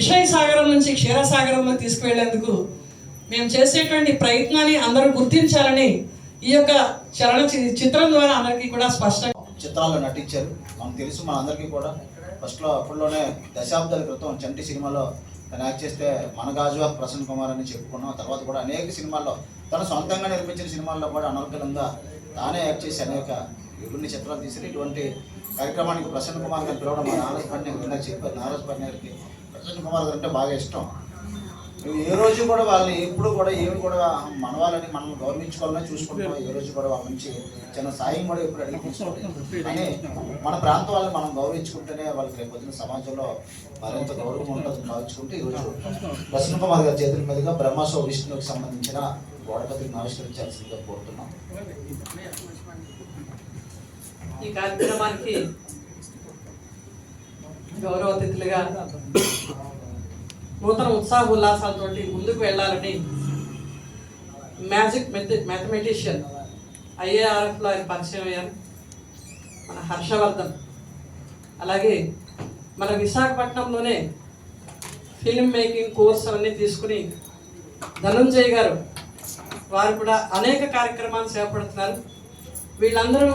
విషయ సాగరం నుంచి క్షీరసాగరంలో తీసుకువెళ్లేందుకు మేము చేసేటువంటి ప్రయత్నాన్ని అందరూ గుర్తించాలని ఈ యొక్క చిత్రం ద్వారా అందరికీ కూడా స్పష్టంగా చిత్రాల్లో నటించారు. మనకు తెలుసు, మన అందరికీ కూడా అప్పుడులోనే దశాబ్దాల క్రితం చంటి సినిమాలో తను యాక్ట్ చేస్తే మన గాజువాక ప్రసన్న కుమార్ అని చెప్పుకున్నాం. తర్వాత కూడా అనేక సినిమాల్లో తను సొంతంగా నిర్మించిన సినిమాల్లో కూడా అనర్గళంగా తానే యాక్ట్ చేసి అనేక కొన్ని చిత్రాలు తీసి ఇటువంటి కార్యక్రమానికి ప్రసన్న కుమార్ గారిని పిలవడం మా నారాజ్ పట్నాయక్ కింద చెప్పారు. నారాజ్ పట్నాయక్కి ప్రసన్న కుమార్ గారు అంటే బాగా ఇష్టం. ఏ రోజు కూడా వాళ్ళని ఎప్పుడు కూడా ఏమి కూడా మన వాళ్ళని మనం గౌరవించుకోవాలని చూసుకుంటాం. ఏ రోజు కూడా వాళ్ళ నుంచి చిన్న సాయం కూడా ఎప్పుడు అడిగి తీసుకోవాలి. కానీ మన ప్రాంతం వాళ్ళని మనం గౌరవించుకుంటేనే వాళ్ళకి రేపు పొద్దున సమాజంలో మరింత గౌరవం ఉంటుందని భావించుకుంటే ఈరోజు ప్రసన్న కుమార్ గారి చేతుల మీదుగా బ్రహ్మోత్సవ విష్ణువుకి సంబంధించిన గోడపత్రికను ఆవిష్కరించాల్సిందిగా కోరుతున్నాం. ఈ కార్యక్రమానికి గౌరవ అతిథులుగా నూతన ఉత్సాహ ఉల్లాసాలతో ముందుకు వెళ్ళాలని మ్యాథమెటిషియన్ IARFలో ఆయన పరిచయం అయ్యారు. మన హర్షవర్ధన్, అలాగే మన విశాఖపట్నంలోనే ఫిల్మ్ మేకింగ్ కోర్స్ అవన్నీ తీసుకుని ధనంజయ్ గారు వారు కూడా అనేక కార్యక్రమాలు చేపడుతున్నారు. వీళ్ళందరూ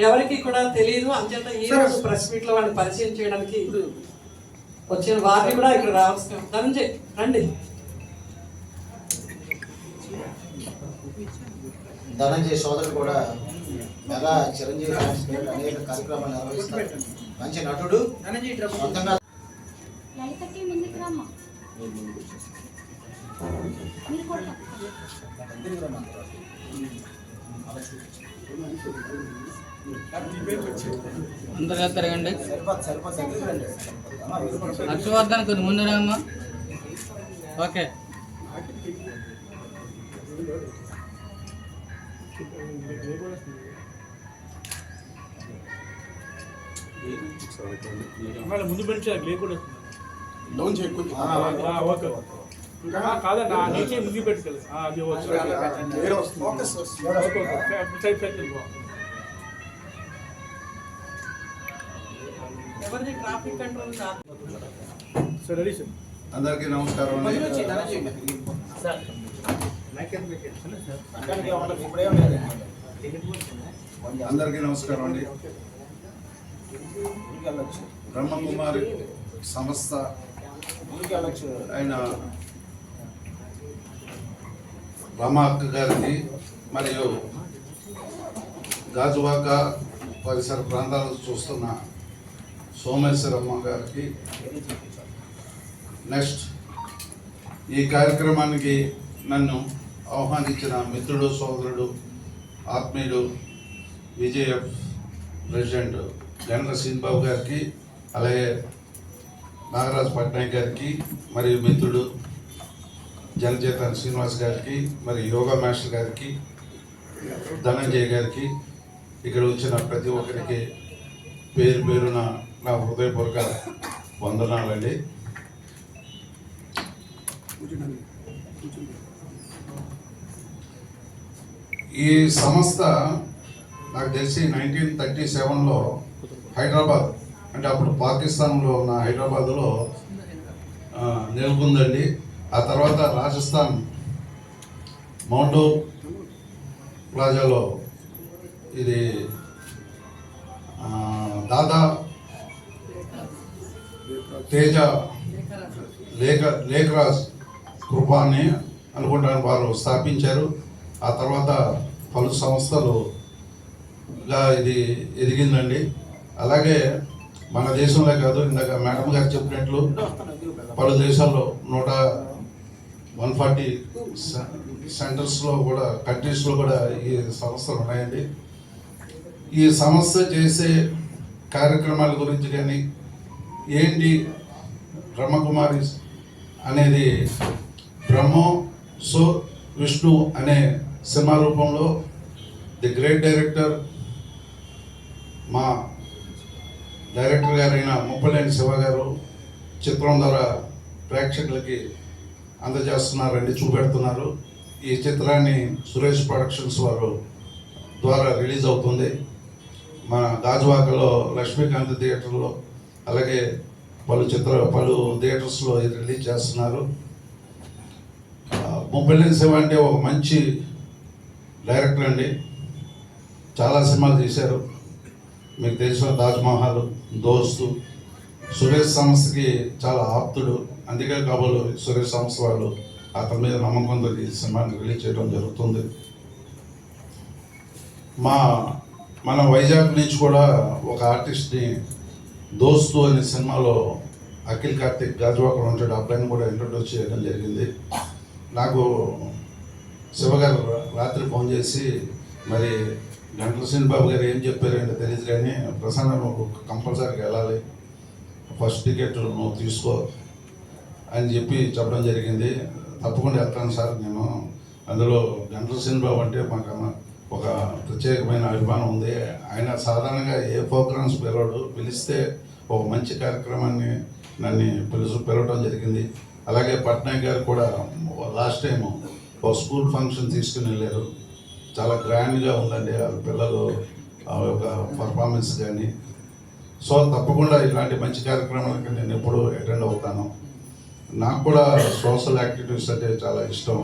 ఎవరికి కూడా తెలియదు. అంచేత ఈ రోజు ప్రెస్ మీట్లో వాళ్ళని పరిచయం చేయడానికి వచ్చిన వారిని కూడా ఇక్కడ రావాల్సిన ధనంజయ్ రండి. ధనంజయ్ సోదరుడు కూడా మెగా చిరంజీవి అనేక కార్యక్రమాలు నిర్వహిస్తారు. మంచి నటుడు. సొంతంగా అందరుగా తిరగండి. హర్షవర్ధన్ కొద్ది ముందు రామ్మా. ఓకే. ముందు పెంచి లేకుండా డౌన్ చేయకూడదు. కాదన్నా నీకే ముందు పెట్టుకోలేదు. అది traffic control sir ready sir. అందరికీ నమస్కారం అండి. అందరికీ నమస్కారం అండి. బ్రహ్మకుమారి సంస్థ అయిన రమాక్ గారికి మరియు గాజువాక పరిసర ప్రాంతాలు చూస్తున్న సోమేశ్వరమ్మ గారికి, నెక్స్ట్ ఈ కార్యక్రమానికి నన్ను ఆహ్వానించిన మిత్రుడు, సోదరుడు, ఆత్మీయుడు, విజయఎఫ్ ప్రెసిడెంట్ గండ్ర శ్రీబాబు గారికి, అలాగే నాగరాజ్ పట్నాయక్ గారికి, మరియు మిత్రుడు జనచేతన్ శ్రీనివాస్ గారికి, మరి యోగా మాస్టర్ గారికి, ధనంజయ్ గారికి, ఇక్కడ వచ్చిన ప్రతి ఒక్కరికి పేరు పేరున నా హృదయపూర్వక వందనాలండి. ఈ సంస్థ నాకు తెలిసి 1937లో హైదరాబాద్, అంటే అప్పుడు పాకిస్తాన్లో ఉన్న హైదరాబాద్లో నెలకొందండి. ఆ తర్వాత రాజస్థాన్ మౌంటో ప్లాజాలో ఇది దాదా తేజ లేఖరాజ్ కృపాని అనుకుంటాను వారు స్థాపించారు. ఆ తర్వాత పలు సంస్థలుగా ఇది ఎదిగిందండి. అలాగే మన దేశంలో కాదు, ఇందాక మేడం గారు చెప్పినట్లు పలు దేశాల్లో 140 సెంటర్స్లో కూడా, కంట్రీస్లో కూడా ఈ సంస్థలు ఉన్నాయండి. ఈ సంస్థ చేసే కార్యక్రమాల గురించి కానీ ఏంటి బ్రహ్మకుమారి అనేది బ్రహ్మో సో విష్ణు అనే సినిమా రూపంలో ది గ్రేట్ డైరెక్టర్ మా డైరెక్టర్ గారైన ముప్పలేని శివ గారు చిత్రం ద్వారా ప్రేక్షకులకి అందజేస్తున్నారండి, చూపెడుతున్నారు. ఈ చిత్రాన్ని సురేష్ ప్రొడక్షన్స్ వారు ద్వారా రిలీజ్ అవుతుంది. మన గాజువాకలో లక్ష్మీకాంత్ థియేటర్లో, అలాగే పలు థియేటర్స్లో రిలీజ్ చేస్తున్నారు. ముప్పెళ్ళిన శివ అంటే ఒక మంచి డైరెక్టర్ అండి. చాలా సినిమాలు తీశారు. మీకు తెలిసిన తాజ్మహల్, దోస్తు, సురేష్ సంస్థకి చాలా ఆప్తుడు. అందుకే కాబోలు సురేష్ సంస్థ వాళ్ళు అతని మీద నమ్మకంతో ఈ సినిమాని రిలీజ్ చేయడం జరుగుతుంది. మన వైజాగ్ నుంచి కూడా ఒక ఆర్టిస్ట్ని దోస్తు అనే సినిమాలో అఖిల్ కార్తిక్ గాజువాకలో ఉంటాడు, అబ్బాయిని కూడా ఇంట్రొడ్యూస్ చేయడం జరిగింది. నాకు శివగారు రాత్రి ఫోన్ చేసి, మరి గంటల శ్రీనిబాబు గారు ఏం చెప్పారంటే తెలియదు కానీ, ప్రసన్న నువ్వు కంపల్సరీగా వెళ్ళాలి, ఫస్ట్ టికెట్ నువ్వు తీసుకో అని చెప్పడం జరిగింది. తప్పకుండా వెళ్తాను సార్ నేను. అందులో గంటల శ్రీనిబాబు అంటే మాకన్నా ఒక ప్రత్యేకమైన అభిమానం ఉంది. ఆయన సాధారణంగా ఏ ప్రోగ్రామ్స్ పిలిస్తే ఒక మంచి కార్యక్రమాన్ని పిలవడం జరిగింది. అలాగే పట్నాయక్ గారు కూడా లాస్ట్ టైం ఒక స్కూల్ ఫంక్షన్ తీసుకుని వెళ్ళారు. చాలా గ్రాండ్గా ఉందండి వాళ్ళ పిల్లలు ఒక పర్ఫార్మెన్స్ కానీ. సో తప్పకుండా ఇలాంటి మంచి కార్యక్రమాలకి నేను ఎప్పుడూ అటెండ్ అవుతాను. నాకు కూడా సోషల్ యాక్టివిటీస్ అంటే చాలా ఇష్టం.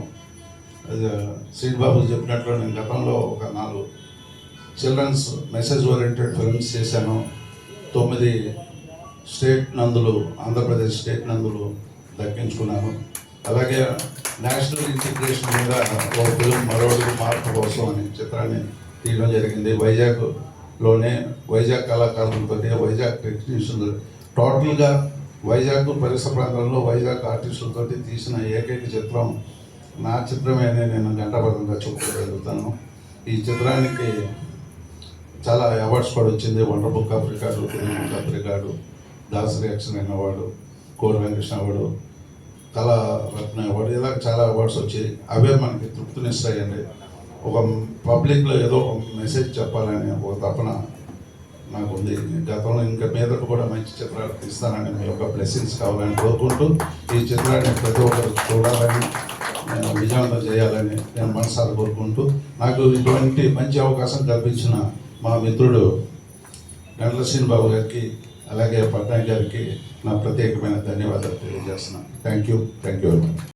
శ్రీబాబు చెప్పినట్లు నేను గతంలో ఒక 4 చిల్డ్రన్స్ మెసేజ్ ఓరియంటెడ్ ఫిల్మ్స్ చేశాను. 9 స్టేట్ నందులు, ఆంధ్రప్రదేశ్ స్టేట్ నందులు దక్కించుకున్నాను. అలాగే నేషనల్ ఇంటిగ్రేషన్ మీద ఒక ఫిల్మ్ మరొకటి మార్పు కోసం అనే చిత్రాన్ని తీయడం జరిగింది. వైజాగ్ కళాకారులతో, వైజాగ్ టెక్నీషియన్లు, టోటల్గా వైజాగ్ పరిసర ప్రాంతాల్లో వైజాగ్ ఆర్టిస్టులతో తీసిన ఏకైక చిత్రం నా చిత్రమే అని నేను గంటాపదంగా చెప్పుకోగలుగుతాను. ఈ చిత్రానికి చాలా అవార్డ్స్ కూడా వచ్చింది. Wonder book of record, green book of record, Dasari action award, core Venkateswara award, కళా రత్న అవార్డు, ఇలా చాలా అవార్డ్స్ వచ్చాయి. అవే మనకి తృప్తినిస్తాయండి. ఒక పబ్లిక్లో ఏదో ఒక మెసేజ్ చెప్పాలని ఒక తపన నాకు ఉంది. గతంలో ఇంకా మీదట కూడా మంచి చిత్రాలు తీస్తానని మీ యొక్క బ్లెస్సింగ్స్ కావాలని కోరుకుంటూ, ఈ చిత్రాన్ని ప్రతి ఒక్కరు చూడాలని, విజయవంతం చేయాలని నేను మనసారా కోరుకుంటూ, నాకు ఇటువంటి మంచి అవకాశం కల్పించిన మా మిత్రుడు గంటల శ్రీనిబాబు గారికి, అలాగే పట్నాయక్ గారికి నా ప్రత్యేకమైన ధన్యవాదాలు తెలియజేస్తున్నాను. Thank you very much.